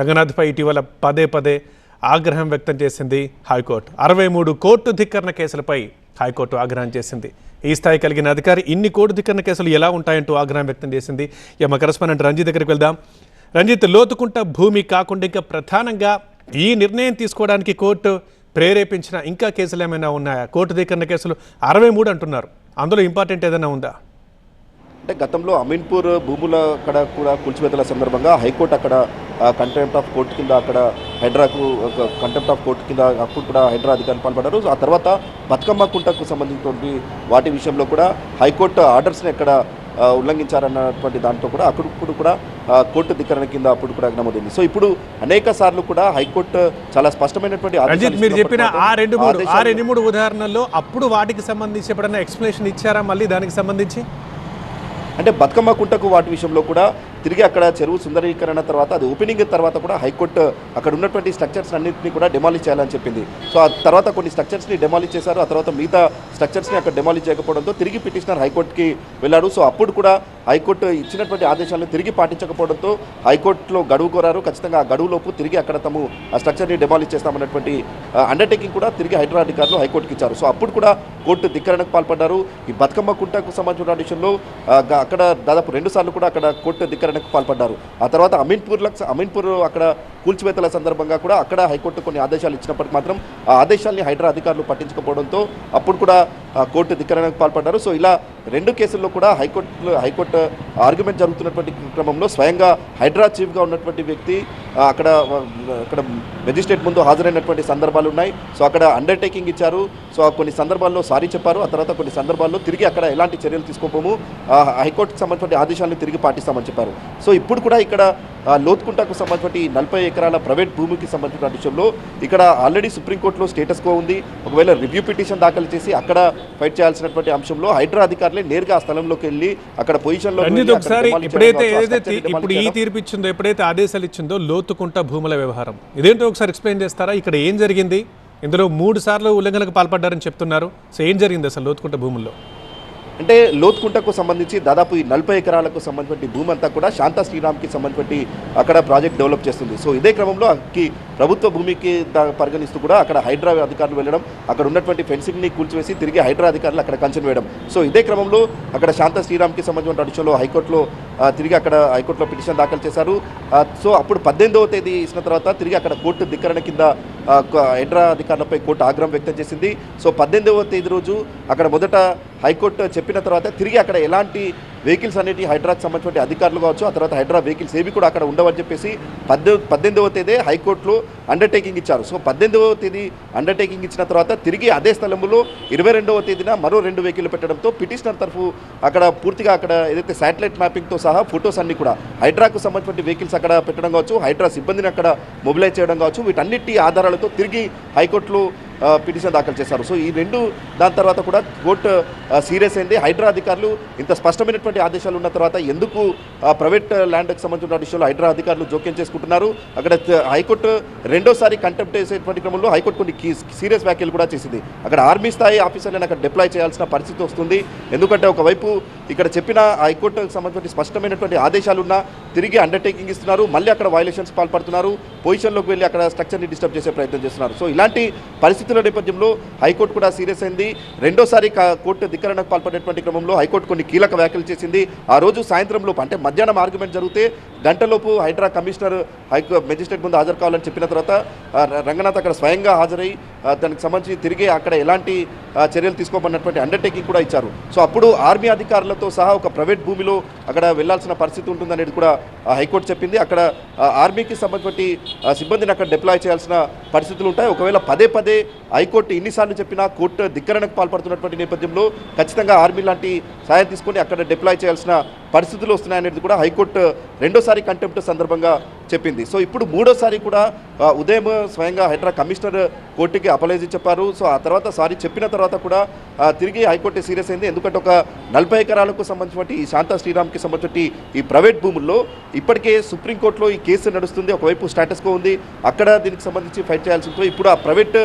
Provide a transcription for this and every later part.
జగన్నాథ్పై ఇటీవల పదే పదే ఆగ్రహం వ్యక్తం చేసింది హైకోర్టు. 63 కోర్టు ధిక్కరణ కేసులపై హైకోర్టు ఆగ్రహం చేసింది. ఈ స్థాయి కలిగిన అధికారి ఇన్ని కోర్టు ధిక్కరణ కేసులు ఎలా ఉంటాయంటూ ఆగ్రహం వ్యక్తం చేసింది. మా కరెస్పాండెంట్ రంజిత్ దగ్గరికి వెళ్దాం. రంజిత్, లోతుకుంట భూమి కాకుండా ఇంకా ప్రధానంగా ఈ నిర్ణయం తీసుకోవడానికి కోర్టు ప్రేరేపించిన ఇంకా కేసులు ఏమైనా ఉన్నాయా? కోర్టు ధిక్కరణ కేసులు 63 అంటున్నారు. అందులో ఇంపార్టెంట్ ఏదైనా ఉందా? అంటే గతంలో అమీన్పూర్ భూముల అక్కడ కూడా కూల్చివేతల సందర్భంగా హైకోర్టు అక్కడ కంటెంప్ట్ ఆఫ్ కోర్టు కింద అక్కడ హైడ్రాకు కంటెంప్ట్ ఆఫ్ కోర్టు కింద అప్పుడు కూడా హైడ్రా అధికారులు పాల్పడ్డారు. ఆ తర్వాత బతుకమ్మ కుంటకు సంబంధించినటువంటి వాటి విషయంలో కూడా హైకోర్టు ఆర్డర్స్ని ఎక్కడ ఉల్లంఘించారన్నటువంటి దాంట్లో కూడా అప్పుడు కూడా కోర్టు ధిక్కరణ కింద అప్పుడు కూడా నమోదైంది. సో ఇప్పుడు అనేక సార్లు కూడా హైకోర్టు చాలా స్పష్టమైనటువంటి మీరు చెప్పిన ఆ రెండు మూడు ఉదాహరణల్లో అప్పుడు వాటికి సంబంధించి ఎప్పుడైనా ఎక్స్ప్లెనేషన్ ఇచ్చారా మళ్ళీ దానికి సంబంధించి? అంటే బతుకమ్మ కుంటకు వాటి విషయంలో కూడా తిరిగి అక్కడ చెరువు సుందరీకరణ తర్వాత అది ఓపెనింగ్ తర్వాత కూడా హైకోర్టు అక్కడ ఉన్నటువంటి స్ట్రక్చర్స్ అన్నింటినీ కూడా డెమాలిష్ చేయాలని చెప్పింది. సో ఆ తర్వాత కొన్ని స్ట్రక్చర్స్ని డెమాలిష్ చేశారు. ఆ తర్వాత మిగతా స్ట్రక్చర్స్ని అక్కడ డెమాలిష్ చేయకపోవడంతో తిరిగి పిటిషనర్ హైకోర్టుకి వెళ్ళాడు. సో అప్పుడు కూడా హైకోర్టు ఇచ్చినటువంటి ఆదేశాలను తిరిగి పాటించకపోవడంతో హైకోర్టులో గడువు కోరారు. ఖచ్చితంగా ఆ గడువులోపు తిరిగి అక్కడ తాము ఆ స్ట్రక్చర్ని డెమాలిష్ చేస్తామన్నటువంటి అండర్టేకింగ్ కూడా తిరిగి హైడ్రా అధికారులు హైకోర్టుకి ఇచ్చారు. సో అప్పుడు కూడా కోర్టు ధిక్కరణకు పాల్పడ్డారు. ఈ బతుకమ్మ కుంటకు సంబంధించిన విషయంలో అక్కడ దాదాపు 2 సార్లు కూడా అక్కడ కోర్టు ధిక్కరణకు పాల్పడ్డారు. ఆ తర్వాత అమీన్పూర్ అక్కడ కూల్చివేతల సందర్భంగా కూడా అక్కడ హైకోర్టు కొన్ని ఆదేశాలు ఇచ్చినప్పటికీ మాత్రం ఆ ఆదేశాల్ని హైడ్రా అధికారులు పట్టించకపోవడంతో అప్పుడు కూడా కోర్టు ధిక్కరణకు పాల్పడ్డారు. సో ఇలా 2 కేసుల్లో కూడా హైకోర్టు ఆర్గ్యుమెంట్ జరుగుతున్నటువంటి క్రమంలో స్వయంగా హైడ్రా చీఫ్గా ఉన్నటువంటి వ్యక్తి అక్కడ మెజిస్ట్రేట్ ముందు హాజరైనటువంటి సందర్భాలు ఉన్నాయి. సో అక్కడ అండర్టేకింగ్ ఇచ్చారు. సో కొన్ని సందర్భాల్లో సారీ చెప్పారు. ఆ తర్వాత కొన్ని సందర్భాల్లో తిరిగి అక్కడ ఎలాంటి చర్యలు తీసుకోపోము, హైకోర్టుకు సంబంధించిన ఆదేశాలను తిరిగి పాటిస్తామని చెప్పారు. సో ఇప్పుడు కూడా ఇక్కడ లోతుకుంటకు సంబంధించిన 40 ఎకరాల ప్రైవేట్ భూమికి సంబంధించిన విషయంలో ఇక్కడ ఆల్రెడీ సుప్రీంకోర్టులో స్టేటస్ కో ఉంది. ఒకవేళ రివ్యూ పిటిషన్ దాఖలు చేసి అక్కడ ఫైట్ చేయాల్సినటువంటి అంశంలో హైడ్రా అధికారులే నేరుగా ఆ స్థలంలోకి వెళ్ళి అక్కడ పొజిషన్లో ఇప్పుడు ఈ తీర్పు ఇచ్చిందో, ఎప్పుడైతే ఆదేశాలు ఇచ్చిందో లోతుకుంట భూముల వ్యవహారం ఇదేంటో ఒకసారి ఎక్స్ప్లెయిన్ చేస్తారా? ఇక్కడ ఏం జరిగింది? ఇందులో 3 సార్లు ఉల్లంఘనకు పాల్పడ్డారని చెప్తున్నారు. సో ఏం జరిగింది అసలు లోతుకుంట భూముల్లో? అంటే లోతుకుంటకు సంబంధించి దాదాపు ఈ 40 ఎకరాలకు సంబంధించిన భూమి అంతా కూడా శాంతా శ్రీరామ్కి సంబంధించి అక్కడ ప్రాజెక్ట్ డెవలప్ చేస్తుంది. సో ఇదే క్రమంలో ప్రభుత్వ భూమికి పరిగణిస్తూ కూడా అక్కడ హైడ్రా అధికారులు వెళ్ళడం, అక్కడ ఉన్నటువంటి ఫెన్సింగ్ని కూల్చివేసి తిరిగి హైడ్రా అధికారులు అక్కడ కంచెను వేయడం. సో ఇదే క్రమంలో అక్కడ శాంతా శ్రీరామ్కి సంబంధించిన విషయంలో హైకోర్టులో తిరిగి అక్కడ హైకోర్టులో పిటిషన్ దాఖలు చేశారు. సో అప్పుడు 18వ తేదీ ఇచ్చిన తర్వాత తిరిగి అక్కడ కోర్టు ధిక్కరణ కింద హైడ్రా అధికారులపై కోర్టు ఆగ్రహం వ్యక్తం చేసింది. సో 18వ తేదీ రోజు అక్కడ మొదట హైకోర్టు చెప్పిన తర్వాత తిరిగి అక్కడ ఎలాంటి వెహికల్స్ అనేవి హైడ్రాకి సంబంధించిన అధికారులు కావచ్చు, ఆ తర్వాత హైడ్రా వెహికల్స్ ఏవి కూడా అక్కడ ఉండవని చెప్పేసి 18వ తేదీ హైకోర్టులో అండర్టేకింగ్ ఇచ్చారు. సో 18వ తేదీ అండర్టేకింగ్ ఇచ్చిన తర్వాత తిరిగి అదే స్థలంలో 22వ తేదీన మరో 2 వెహికల్ పెట్టడంతో పిటిషనర్ తరఫు అక్కడ పూర్తిగా అక్కడ ఏదైతే శాటిలైట్ మ్యాపింగ్తో సహా ఫొటోస్ అన్ని కూడా హైడ్రాకు సంబంధించిన వెహికల్స్ అక్కడ పెట్టడం కావచ్చు, హైడ్రా సిబ్బందిని అక్కడ మొబిలైజ్ చేయడం కావచ్చు, వీటన్నిటి ఆధారాలతో తిరిగి హైకోర్టులో పిటిషన్ దాఖలు చేశారు. సో ఈ 2 దాని తర్వాత కూడా కోర్టు సీరియస్ అయింది. హైడ్రా అధికారులు ఇంత స్పష్టమైనటువంటి ఆదేశాలు ఉన్న తర్వాత ఎందుకు ప్రైవేట్ ల్యాండ్కి సంబంధించిన విషయంలో హైడ్రా అధికారులు జోక్యం చేసుకుంటున్నారు? అక్కడ హైకోర్టు రెండోసారి కంటెంప్ట్ చేసేటువంటి క్రమంలో హైకోర్టు కొన్ని సీరియస్ వ్యాఖ్యలు కూడా చేసింది. అక్కడ ఆర్మీ స్థాయి ఆఫీసర్లను అక్కడ డిప్లాయ్ చేయాల్సిన పరిస్థితి వస్తుంది. ఎందుకంటే ఒకవైపు ఇక్కడ చెప్పిన హైకోర్టుకు సంబంధించిన స్పష్టమైనటువంటి ఆదేశాలు ఉన్నా తిరిగి అండర్టేకింగ్ ఇస్తున్నారు, మళ్ళీ అక్కడ వైలేషన్స్ పాల్పడుతున్నారు, పొజిషన్లోకి వెళ్ళి అక్కడ స్ట్రక్చర్ని డిస్టర్బ్ చేసే ప్రయత్నం చేస్తున్నారు. సో ఇలాంటి పరిస్థితుల నేపథ్యంలో హైకోర్టు కూడా సీరియస్ అయింది. రెండోసారి కోర్టు ధిక్కరణకు పాల్పడేటువంటి క్రమంలో హైకోర్టు కొన్ని కీలక వ్యాఖ్యలు చేసింది. ఆ రోజు సాయంత్రంలోపు అంటే మధ్యాహ్నం ఆర్గ్యుమెంట్ జరిగితే గంటలోపు హైడ్రా కమిషనర్ మెజిస్ట్రేట్ ముందు హాజరు కావాలని చెప్పిన తర్వాత రంగనాథ్ అక్కడ స్వయంగా హాజరై దానికి సంబంధించి తిరిగి అక్కడ ఎలాంటి చర్యలు తీసుకోమన్నటువంటి అండర్టేకింగ్ కూడా ఇచ్చారు. సో అప్పుడు ఆర్మీ అధికారులతో సహా ఒక ప్రైవేట్ భూమిలో అక్కడ వెళ్లాల్సిన పరిస్థితి ఉంటుందనేది కూడా హైకోర్టు చెప్పింది. అక్కడ ఆర్మీకి సంబంధించిన సిబ్బందిని అక్కడ డిప్లాయ్ చేయాల్సిన పరిస్థితులు ఉంటాయి. ఒకవేళ పదే పదే హైకోర్టు ఎన్నిసార్లు చెప్పినా కోర్టు ధిక్కరణకు పాల్పడుతున్నటువంటి నేపథ్యంలో ఖచ్చితంగా ఆర్మీ లాంటి సాయం తీసుకొని అక్కడ డిప్లాయ్ చేయాల్సిన పరిస్థితులు వస్తున్నాయనేది కూడా హైకోర్టు రెండోసారి కంటెంప్ట్ సందర్భంగా చెప్పింది. సో ఇప్పుడు 3వసారి కూడా ఉదయం స్వయంగా హైడ్రా కమిషనర్ కోర్టుకి అపలైజ్ చెప్పారు. సో ఆ తర్వాత సారీ చెప్పిన తర్వాత కూడా తిరిగి హైకోర్టు సీరియస్ అయింది. ఎందుకంటే ఒక 40 ఎకరాలకు సంబంధించిన ఈ శాంతా శ్రీరామ్కి సంబంధించిన ఈ ప్రైవేట్ భూముల్లో ఇప్పటికే సుప్రీంకోర్టులో ఈ కేసు నడుస్తుంది. ఒకవైపు స్టేటస్ కో ఉంది, అక్కడ దీనికి సంబంధించి ఫైట్ చేయాల్సి ఉంటుంది. ఇప్పుడు ఆ ప్రైవేట్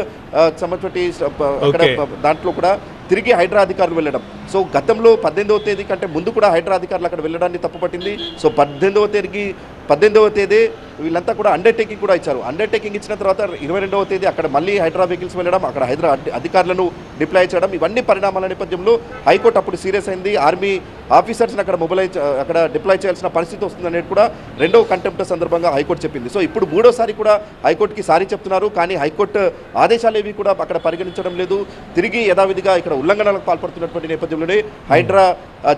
సంబంధించిన అక్కడ దాంట్లో కూడా తిరిగి హైడ్రా అధికారులు వెళ్ళడం. సో గతంలో 18వ తేదీ కంటే ముందు కూడా హైడ్రా అధికారులు అక్కడ వెళ్ళడాన్ని తప్పుపట్టింది. సో 18వ తేదీ వీళ్ళంతా కూడా అండర్టేకింగ్ కూడా ఇచ్చారు. అండర్టేకింగ్ ఇచ్చిన తర్వాత 22వ తేదీ అక్కడ మళ్ళీ హైడ్రా వెహికల్స్ వెళ్ళడం, అక్కడ హైడ్రా అధికారులను డిప్లాయ్ చేయడం, ఇవన్నీ పరిణామాల నేపథ్యంలో హైకోర్టు అప్పుడు సీరియస్ అయింది. ఆర్మీ ఆఫీసర్స్ని అక్కడ డిప్లాయ్ చేయాల్సిన పరిస్థితి వస్తుందనేది కూడా రెండవ కంటెంప్ట్ సందర్భంగా హైకోర్టు చెప్పింది. సో ఇప్పుడు మూడోసారి కూడా హైకోర్టుకి సారీ చెప్తున్నారు. కానీ హైకోర్టు ఆదేశాలు ఏవి కూడా అక్కడ పరిగణించడం లేదు. తిరిగి యథావిధిగా ఇక్కడ ఉల్లంఘనలకు పాల్పడుతున్నటువంటి నేపథ్యంలోనే హైడ్రా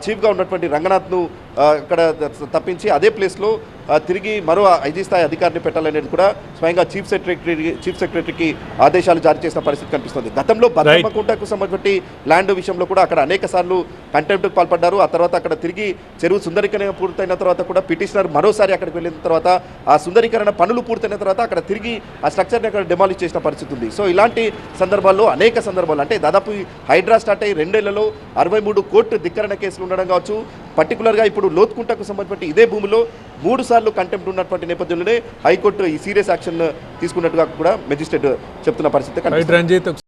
చీఫ్గా ఉన్నటువంటి రంగనాథ్ను అక్కడ తప్పించి అదే ప్లేస్లో తిరిగి మరో ఐజీ స్థాయి అధికారిని పెట్టాలనేది కూడా స్వయంగా చీఫ్ సెక్రటరీకి ఆదేశాలు జారీ చేసిన పరిస్థితి కనిపిస్తుంది. గతంలో బద్దమ్మకుంటకు సంబంధించి ల్యాండ్ విషయంలో కూడా అక్కడ అనేక సార్లు కంటెంప్ట్కి పాల్పడ్డారు. ఆ తర్వాత అక్కడ తిరిగి చెరువు సుందరీకరణ పూర్తయిన తర్వాత కూడా పిటిషనర్ మరోసారి అక్కడికి వెళ్ళిన తర్వాత ఆ సుందరీకరణ పనులు పూర్తయిన తర్వాత అక్కడ తిరిగి ఆ స్ట్రక్చర్ని అక్కడ డెమాలిష్ చేసిన పరిస్థితి ఉంది. సో ఇలాంటి సందర్భాల్లో అనేక సందర్భాలు అంటే దాదాపు హైడ్రా స్టార్ట్ అయ్యి 2 ఏళ్లలో 63 కోర్టు ధిక్కరణ కేసులు ఉండడం కావచ్చు. పర్టికులర్గా ఇప్పుడు లోతుకుంటకు సంబంధించి ఇదే భూమిలో 3 సార్లు కంటెంప్ట్ ఉన్నటువంటి నేపథ్యంలోనే హైకోర్టు ఈ సీరియస్ యాక్షన్ తీసుకున్నట్టుగా కూడా మెజిస్ట్రేట్ చెప్తున్న పరిస్థితి కనిపిస్తుంది.